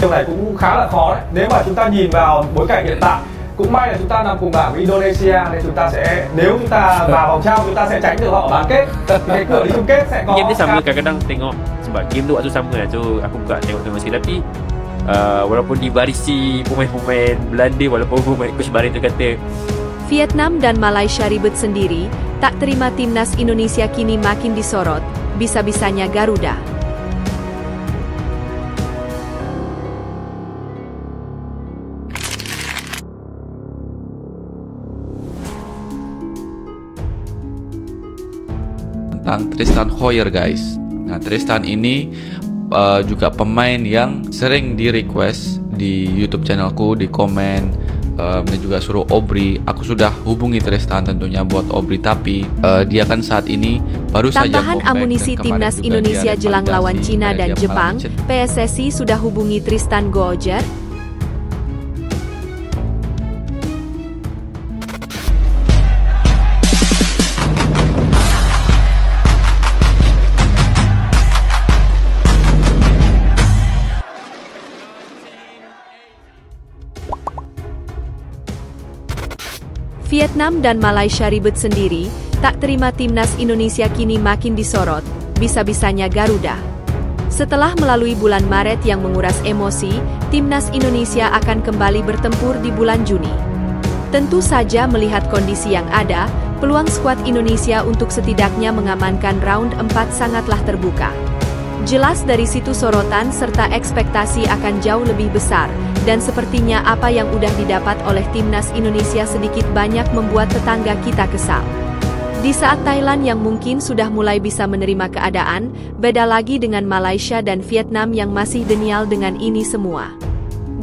Điều này cũng khá là khó đấy. Nếu mà chúng ta nhìn vào bối cảnh hiện tại, cũng may là chúng ta nằm cùng bảng với Indonesia nên chúng ta sẽ, nếu chúng ta vào vòng trong chúng ta sẽ tránh được họ ở bán kết. Thì cái cửa đi chung kết sẽ có. Game ni sama, kadang-kadang tengok sebab game tu waktu sama lah tu aku buka tengok masih, tapi walaupun dibarisi pemain-pemain Belanda, walaupun pemain coach Barin tu kata Vietnam dan Malaysia ribet sendiri, tak terima timnas Indonesia kini makin disorot, bisa-bisanya Garuda. Tentang Tristan Hoyer guys. Nah, Tristan ini juga pemain yang sering di request di YouTube channelku, di komen, dan juga suruh Aubrey. Aku sudah hubungi Tristan tentunya buat Aubrey, tapi dia kan saat ini baru saja tambahan amunisi timnas Indonesia jelang lawan Cina dan Jepang. PSSI sudah hubungi Tristan Gojer. Vietnam dan Malaysia ribet sendiri, tak terima timnas Indonesia kini makin disorot, bisa-bisanya Garuda. Setelah melalui bulan Maret yang menguras emosi, timnas Indonesia akan kembali bertempur di bulan Juni. Tentu saja melihat kondisi yang ada, peluang skuad Indonesia untuk setidaknya mengamankan round 4 sangatlah terbuka. Jelas dari situ sorotan serta ekspektasi akan jauh lebih besar, dan sepertinya apa yang udah didapat oleh timnas Indonesia sedikit banyak membuat tetangga kita kesal. Di saat Thailand yang mungkin sudah mulai bisa menerima keadaan, beda lagi dengan Malaysia dan Vietnam yang masih denial dengan ini semua.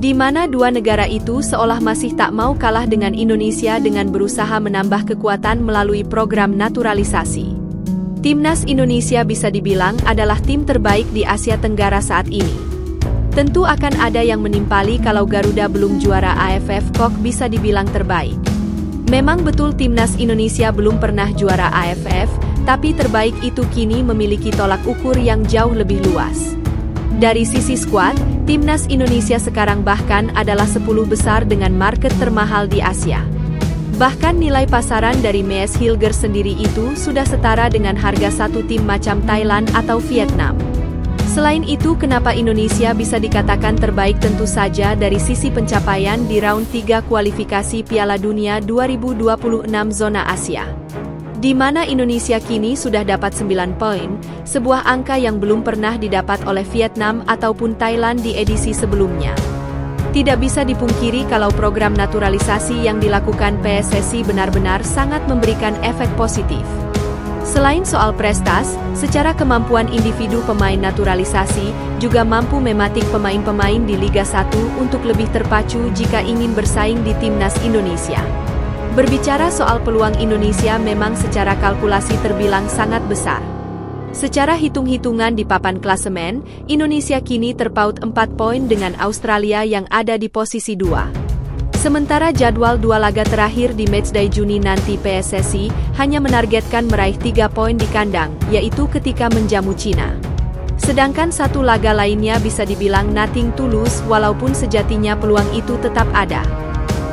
Di mana dua negara itu seolah masih tak mau kalah dengan Indonesia dengan berusaha menambah kekuatan melalui program naturalisasi. Timnas Indonesia bisa dibilang adalah tim terbaik di Asia Tenggara saat ini. Tentu akan ada yang menimpali kalau Garuda belum juara AFF, kok bisa dibilang terbaik. Memang betul timnas Indonesia belum pernah juara AFF, tapi terbaik itu kini memiliki tolak ukur yang jauh lebih luas. Dari sisi skuad, timnas Indonesia sekarang bahkan adalah 10 besar dengan market termahal di Asia. Bahkan nilai pasaran dari Mees Hilger sendiri itu sudah setara dengan harga satu tim macam Thailand atau Vietnam. Selain itu, kenapa Indonesia bisa dikatakan terbaik? Tentu saja dari sisi pencapaian di round 3 kualifikasi Piala Dunia 2026 zona Asia. Di mana Indonesia kini sudah dapat 9 poin, sebuah angka yang belum pernah didapat oleh Vietnam ataupun Thailand di edisi sebelumnya. Tidak bisa dipungkiri kalau program naturalisasi yang dilakukan PSSI benar-benar sangat memberikan efek positif. Selain soal prestas, secara kemampuan individu pemain naturalisasi juga mampu mematik pemain-pemain di Liga 1 untuk lebih terpacu jika ingin bersaing di timnas Indonesia. Berbicara soal peluang Indonesia memang secara kalkulasi terbilang sangat besar. Secara hitung-hitungan di papan klasemen, Indonesia kini terpaut 4 poin dengan Australia yang ada di posisi 2. Sementara jadwal 2 laga terakhir di matchday Juni nanti PSSI hanya menargetkan meraih 3 poin di kandang, yaitu ketika menjamu Cina. Sedangkan 1 laga lainnya bisa dibilang nothing to lose, walaupun sejatinya peluang itu tetap ada.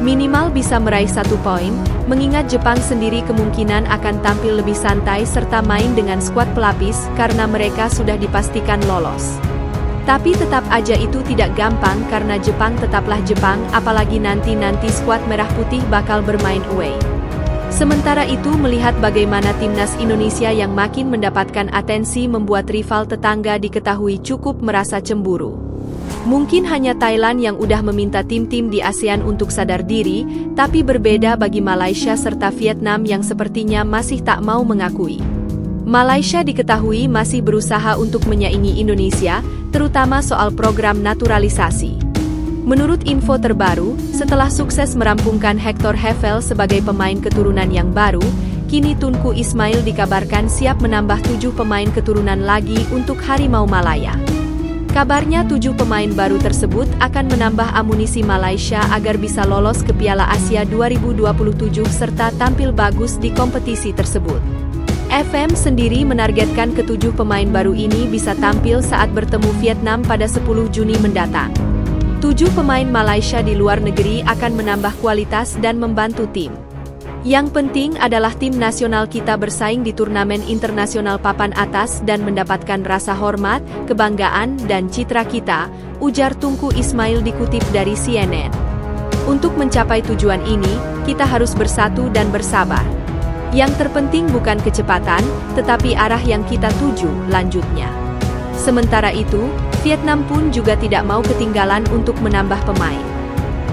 Minimal bisa meraih 1 poin, mengingat Jepang sendiri kemungkinan akan tampil lebih santai serta main dengan skuad pelapis karena mereka sudah dipastikan lolos. Tapi tetap aja itu tidak gampang karena Jepang tetaplah Jepang, apalagi nanti skuad merah putih bakal bermain away. Sementara itu melihat bagaimana timnas Indonesia yang makin mendapatkan atensi membuat rival tetangga diketahui cukup merasa cemburu. Mungkin hanya Thailand yang udah meminta tim-tim di ASEAN untuk sadar diri, tapi berbeda bagi Malaysia serta Vietnam yang sepertinya masih tak mau mengakui. Malaysia diketahui masih berusaha untuk menyaingi Indonesia, terutama soal program naturalisasi. Menurut info terbaru, setelah sukses merampungkan Hector Hevel sebagai pemain keturunan yang baru, kini Tunku Ismail dikabarkan siap menambah 7 pemain keturunan lagi untuk Harimau Malaya. Kabarnya 7 pemain baru tersebut akan menambah amunisi Malaysia agar bisa lolos ke Piala Asia 2027 serta tampil bagus di kompetisi tersebut. FM sendiri menargetkan ke-7 pemain baru ini bisa tampil saat bertemu Vietnam pada 10 Juni mendatang. 7 pemain Malaysia di luar negeri akan menambah kualitas dan membantu tim. Yang penting adalah tim nasional kita bersaing di turnamen internasional papan atas dan mendapatkan rasa hormat, kebanggaan, dan citra kita, ujar Tunku Ismail dikutip dari CNN. Untuk mencapai tujuan ini, kita harus bersatu dan bersabar. Yang terpenting bukan kecepatan, tetapi arah yang kita tuju, lanjutnya. Sementara itu, Vietnam pun juga tidak mau ketinggalan untuk menambah pemain.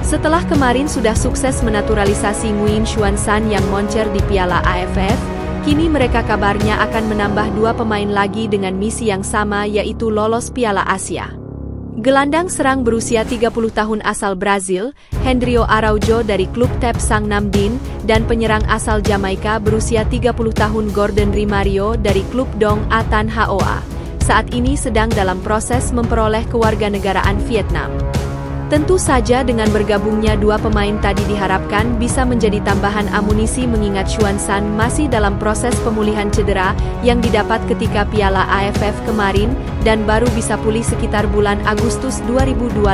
Setelah kemarin sudah sukses menaturalisasi Nguyen Xuan San yang moncer di Piala AFF, kini mereka kabarnya akan menambah 2 pemain lagi dengan misi yang sama yaitu lolos Piala Asia. Gelandang serang berusia 30 tahun asal Brazil, Hendrio Araujo dari klub TEP Sang Nam Dinh, dan penyerang asal Jamaika berusia 30 tahun Gordon Rimario dari klub Dong A Tan Hoa, saat ini sedang dalam proses memperoleh kewarganegaraan Vietnam. Tentu saja dengan bergabungnya 2 pemain tadi diharapkan bisa menjadi tambahan amunisi mengingat Xuan San masih dalam proses pemulihan cedera yang didapat ketika Piala AFF kemarin dan baru bisa pulih sekitar bulan Agustus 2025.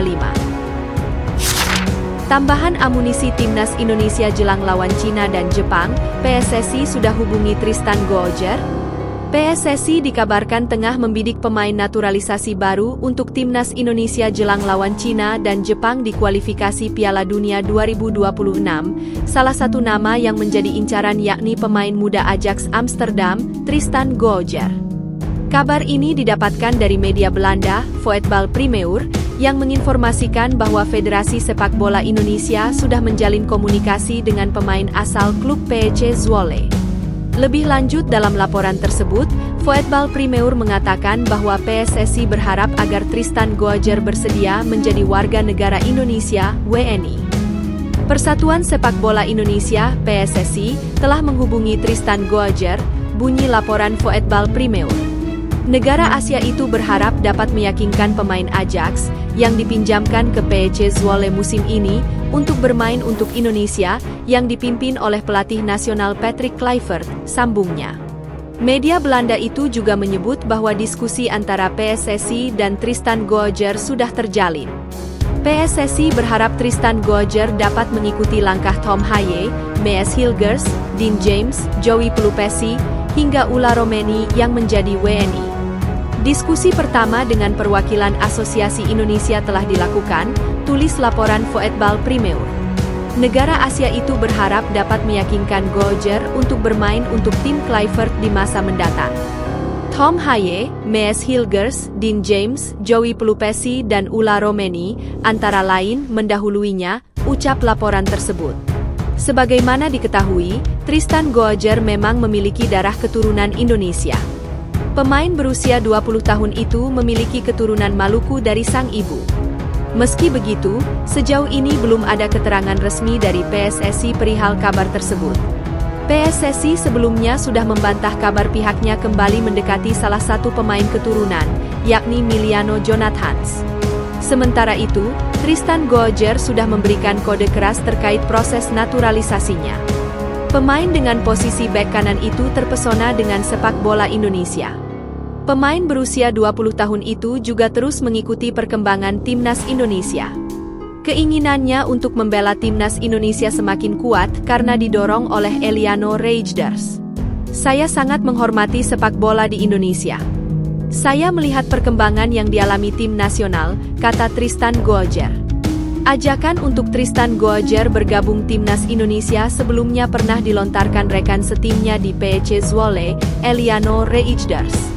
Tambahan amunisi timnas Indonesia jelang lawan Cina dan Jepang, PSSI sudah hubungi Tristan Goejer. PSSI dikabarkan tengah membidik pemain naturalisasi baru untuk timnas Indonesia jelang lawan Cina dan Jepang di kualifikasi Piala Dunia 2026. Salah satu nama yang menjadi incaran yakni pemain muda Ajax Amsterdam, Tristan Goejer. Kabar ini didapatkan dari media Belanda, Voetbal Primeur, yang menginformasikan bahwa Federasi Sepak Bola Indonesia sudah menjalin komunikasi dengan pemain asal klub PEC Zwolle. Lebih lanjut dalam laporan tersebut, Voetbal Primeur mengatakan bahwa PSSI berharap agar Tristan Goejer bersedia menjadi warga negara Indonesia, WNI. Persatuan Sepak Bola Indonesia, PSSI, telah menghubungi Tristan Goejer, bunyi laporan Voetbal Primeur. Negara Asia itu berharap dapat meyakinkan pemain Ajax, yang dipinjamkan ke PEC Zwolle musim ini, untuk bermain untuk Indonesia, yang dipimpin oleh pelatih nasional Patrick Kluivert, sambungnya. Media Belanda itu juga menyebut bahwa diskusi antara PSSI dan Tristan Goejer sudah terjalin. PSSI berharap Tristan Goejer dapat mengikuti langkah Tom Haye, Mees Hilgers, Dean James, Joey Pelupesi, hingga Ulla Romeni yang menjadi WNI. Diskusi pertama dengan perwakilan Asosiasi Indonesia telah dilakukan, tulis laporan Voetbal Primeur. Negara Asia itu berharap dapat meyakinkan Goejer untuk bermain untuk tim Kluivert di masa mendatang. Tom Haye, Mees Hilgers, Dean James, Joey Pelupesi dan Ulla Romeni, antara lain mendahuluinya, ucap laporan tersebut. Sebagaimana diketahui, Tristan Goejer memang memiliki darah keturunan Indonesia. Pemain berusia 20 tahun itu memiliki keturunan Maluku dari sang ibu. Meski begitu, sejauh ini belum ada keterangan resmi dari PSSI perihal kabar tersebut. PSSI sebelumnya sudah membantah kabar pihaknya kembali mendekati salah satu pemain keturunan, yakni Miliano Jonathans. Sementara itu, Tristan Goejer sudah memberikan kode keras terkait proses naturalisasinya. Pemain dengan posisi bek kanan itu terpesona dengan sepak bola Indonesia. Pemain berusia 20 tahun itu juga terus mengikuti perkembangan timnas Indonesia. Keinginannya untuk membela timnas Indonesia semakin kuat karena didorong oleh Eliano Reijnders. Saya sangat menghormati sepak bola di Indonesia. Saya melihat perkembangan yang dialami tim nasional, kata Tristan Goejer. Ajakan untuk Tristan Goejer bergabung timnas Indonesia sebelumnya pernah dilontarkan rekan setimnya di PEC Zwolle, Eliano Reijnders.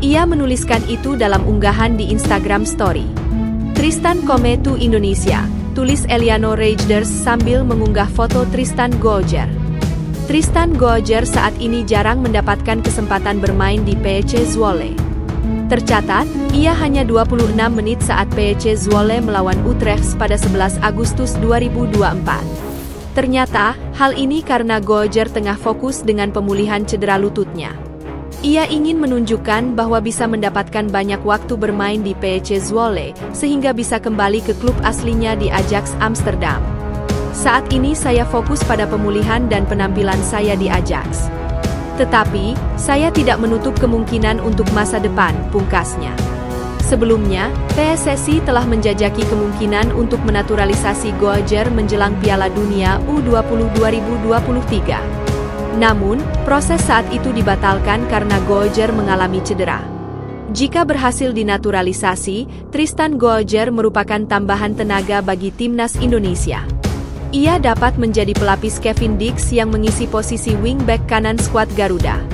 Ia menuliskan itu dalam unggahan di Instagram Story. Tristan come to Indonesia, tulis Eliano Reijnders sambil mengunggah foto Tristan Goejer. Tristan Goejer saat ini jarang mendapatkan kesempatan bermain di PEC Zwolle. Tercatat, ia hanya 26 menit saat PEC Zwolle melawan Utrecht pada 11 Agustus 2024. Ternyata, hal ini karena Goejer tengah fokus dengan pemulihan cedera lututnya. Ia ingin menunjukkan bahwa bisa mendapatkan banyak waktu bermain di PEC Zwolle, sehingga bisa kembali ke klub aslinya di Ajax Amsterdam. Saat ini saya fokus pada pemulihan dan penampilan saya di Ajax. Tetapi, saya tidak menutup kemungkinan untuk masa depan, pungkasnya. Sebelumnya, PSSI telah menjajaki kemungkinan untuk menaturalisasi Goajer menjelang Piala Dunia U20 2023. Namun, proses saat itu dibatalkan karena Goajer mengalami cedera. Jika berhasil dinaturalisasi, Tristan Goajer merupakan tambahan tenaga bagi timnas Indonesia. Ia dapat menjadi pelapis Kevin Dix yang mengisi posisi wingback kanan skuad Garuda.